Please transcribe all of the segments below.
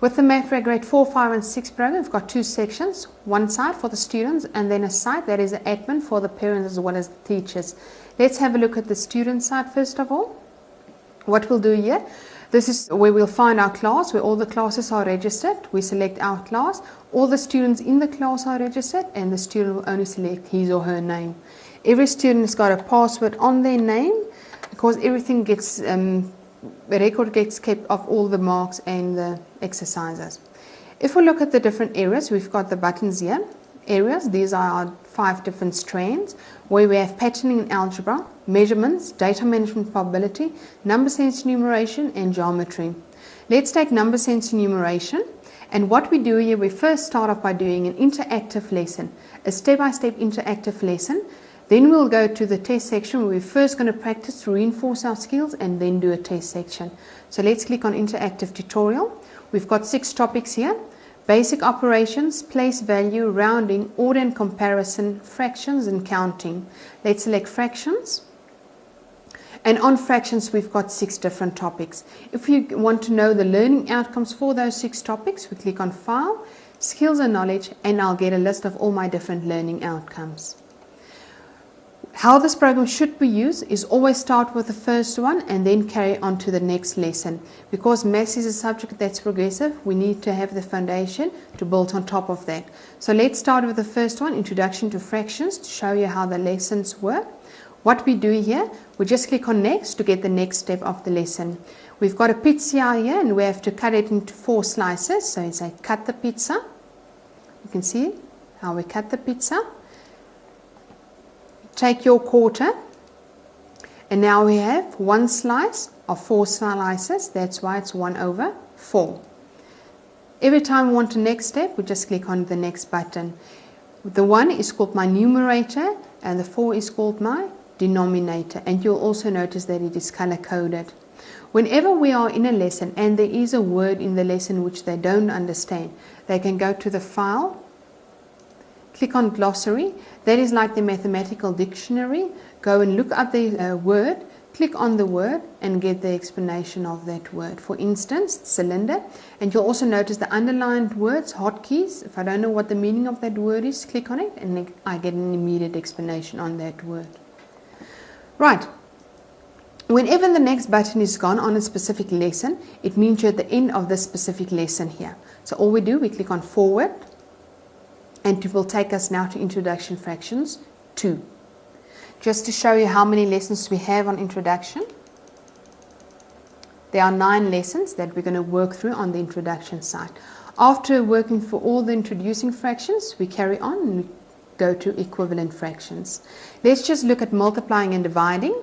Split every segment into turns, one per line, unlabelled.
With the Math Grade 4, 5 and 6 program, we've got two sections. One side for the students and then a side that is the admin for the parents as well as the teachers. Let's have a look at the student side first of all. What we'll do here, this is where we'll find our class, where all the classes are registered. We select our class. All the students in the class are registered and the student will only select his or her name. Every student has got a password on their name because everything gets, a record gets kept of all the marks and the exercises. If we look at the different areas, we've got the buttons here. Areas, these are our 5 different strands where we have patterning in algebra, measurements, data management probability, number sense enumeration and geometry. Let's take number sense enumeration, and what we do here, we first start off by doing an interactive lesson, a step-by-step interactive lesson. Then we'll go to the test section where we're first going to practice to reinforce our skills and then do a test section. So let's click on interactive tutorial. We've got 6 topics here. Basic operations, place value, rounding, order and comparison, fractions and counting. Let's select fractions. And on fractions we've got 6 different topics. If you want to know the learning outcomes for those 6 topics, we click on File, Skills and Knowledge, and I'll get a list of all my different learning outcomes. How this program should be used is always start with the first one and then carry on to the next lesson. Because maths is a subject that's progressive, we need to have the foundation to build on top of that. So let's start with the first one, Introduction to Fractions, to show you how the lessons work. What we do here, we just click on Next to get the next step of the lesson. We've got a pizza here and we have to cut it into 4 slices. So it's like cut the pizza. You can see how we cut the pizza. Take your quarter, and now we have 1 slice of 4 slices. That's why it's 1/4. Every time we want the next step, we just click on the next button. The 1 is called my numerator and the 4 is called my denominator, and you'll also notice that it is color coded. Whenever we are in a lesson and there is a word in the lesson which they don't understand, they can go to the file, click on glossary. That is like the mathematical dictionary. Go and look up the word, click on the word and get the explanation of that word. For instance, cylinder. And you'll also notice the underlined words, hotkeys. If I don't know what the meaning of that word is, click on it and I get an immediate explanation on that word. Right. Whenever the next button is gone on a specific lesson, it means you're at the end of this specific lesson here. So all we do, we click on forward. And it will take us now to Introduction Fractions 2. Just to show you how many lessons we have on Introduction. There are 9 lessons that we're going to work through on the Introduction side. After working for all the introducing fractions, we carry on and we go to equivalent fractions. Let's just look at multiplying and dividing.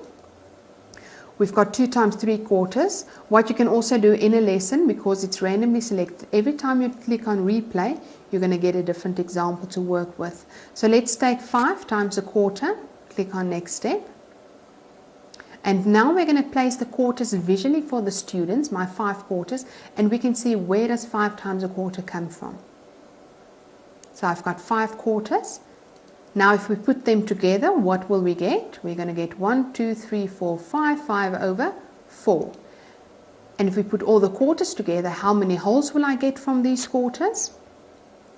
We've got 2 times 3/4. What you can also do in a lesson, because it's randomly selected, every time you click on replay, you're going to get a different example to work with. So let's take 5 times 1/4. Click on next step. And now we're going to place the quarters visually for the students, my 5 quarters, and we can see where does 5 times 1/4 come from. So I've got 5 quarters. Now if we put them together, what will we get? We're going to get 1, 2, 3, 4, 5, 5/4. And if we put all the quarters together, how many wholes will I get from these quarters?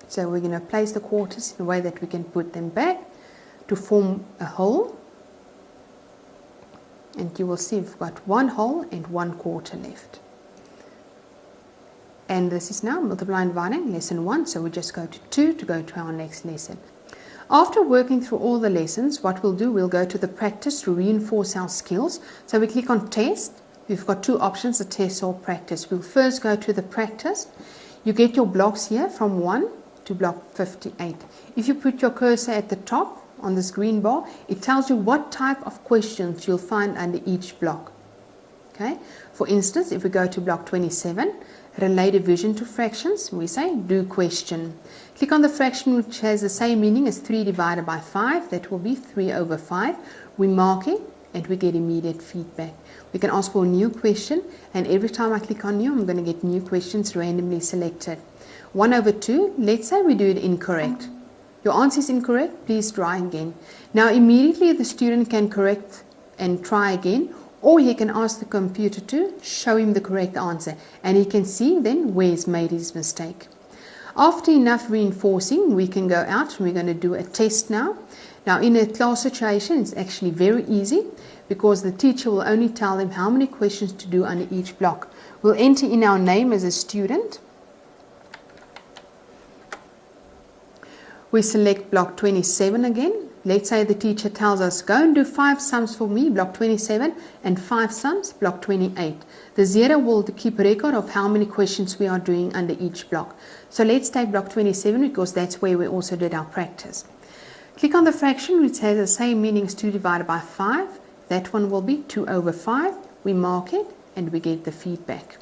So we're going to place the quarters in a way that we can put them back to form a whole. And you will see we've got 1 whole and 1/4 left. And this is now multiplying and dividing, lesson 1. So we just go to 2 to go to our next lesson. After working through all the lessons, what we'll do, we'll go to the practice to reinforce our skills. So we click on test. We've got 2 options, the test or practice. We'll first go to the practice. You get your blocks here from 1 to block 58. If you put your cursor at the top on this green bar, it tells you what type of questions you'll find under each block. Okay. For instance, if we go to block 27, relate division to fractions, we say do question. Click on the fraction which has the same meaning as 3 divided by 5. That will be 3/5. We mark it and we get immediate feedback. We can ask for a new question, and every time I click on new, I'm going to get new questions randomly selected. 1/2, let's say we do it incorrect. Your answer is incorrect, please try again. Now immediately the student can correct and try again, Or he can ask the computer to show him the correct answer, and he can see then where he's made his mistake. After enough reinforcing, we can go out and we're going to do a test now. Now, in a class situation, it's actually very easy because the teacher will only tell them how many questions to do under each block. We'll enter in our name as a student. We select block 27 again. Let's say the teacher tells us, go and do 5 sums for me, block 27, and 5 sums, block 28. The zero will keep record of how many questions we are doing under each block. So let's take block 27 because that's where we also did our practice. Click on the fraction which has the same meaning as 2 divided by 5. That one will be 2 over 5. We mark it and we get the feedback.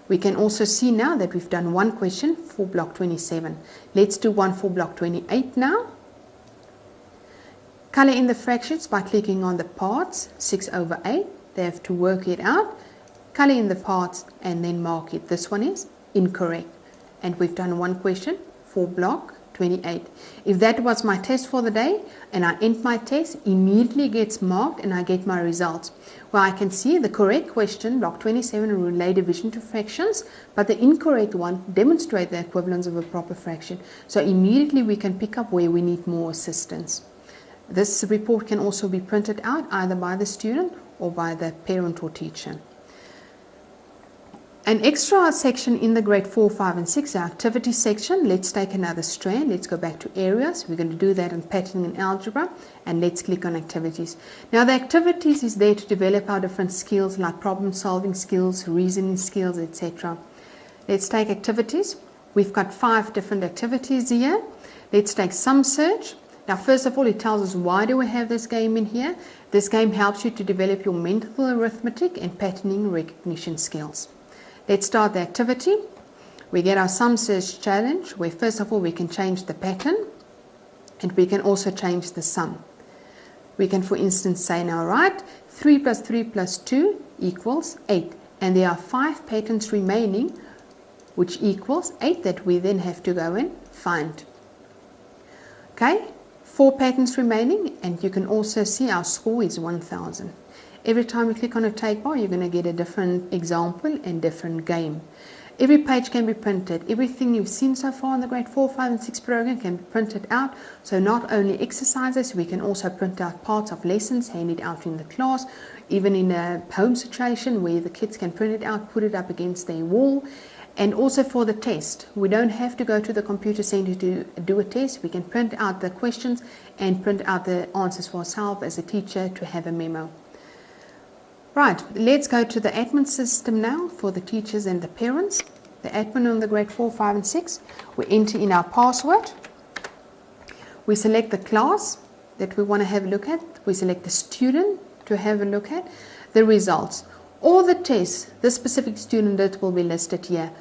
We can also see now that we've done one question for block 27. Let's do one for block 28 now. Color in the fractions by clicking on the parts, 6 over 8. They have to work it out. Color in the parts and then mark it. This one is incorrect. And we've done one question for block 28. If that was my test for the day and I end my test, immediately gets marked and I get my results. Well, I can see the correct question, block 27, relay division to fractions, but the incorrect one demonstrate the equivalence of a proper fraction. So immediately we can pick up where we need more assistance. This report can also be printed out either by the student or by the parent or teacher. An extra section in the grade 4, 5 and 6, our activity section. Let's take another strand. Let's go back to areas. We're going to do that in patterning and algebra, and let's click on activities. Now the activities is there to develop our different skills like problem solving skills, reasoning skills, etc. Let's take activities. We've got 5 different activities here. Let's take sum search. Now first of all, it tells us why do we have this game in here. This game helps you to develop your mental arithmetic and patterning recognition skills. Let's start the activity. We get our sum search challenge where first of all we can change the pattern and we can also change the sum. We can for instance say now, right, 3 plus 3 plus 2 equals 8, and there are 5 patterns remaining which equals 8 that we then have to go and find. Okay, 4 patterns remaining, and you can also see our score is 1000. Every time you click on a take bar, you're going to get a different example and different game. Every page can be printed. Everything you've seen so far in the grade 4, 5 and 6 program can be printed out. So not only exercises, we can also print out parts of lessons, hand it out in the class, even in a home situation where the kids can print it out, put it up against their wall. And also for the test, we don't have to go to the computer center to do a test. We can print out the questions and print out the answers for ourselves as a teacher to have a memo. Right, let's go to the admin system now for the teachers and the parents. The admin on the grade 4, 5 and 6. We enter in our password. We select the class that we want to have a look at. We select the student to have a look at. The results. All the tests this specific student did will be listed here.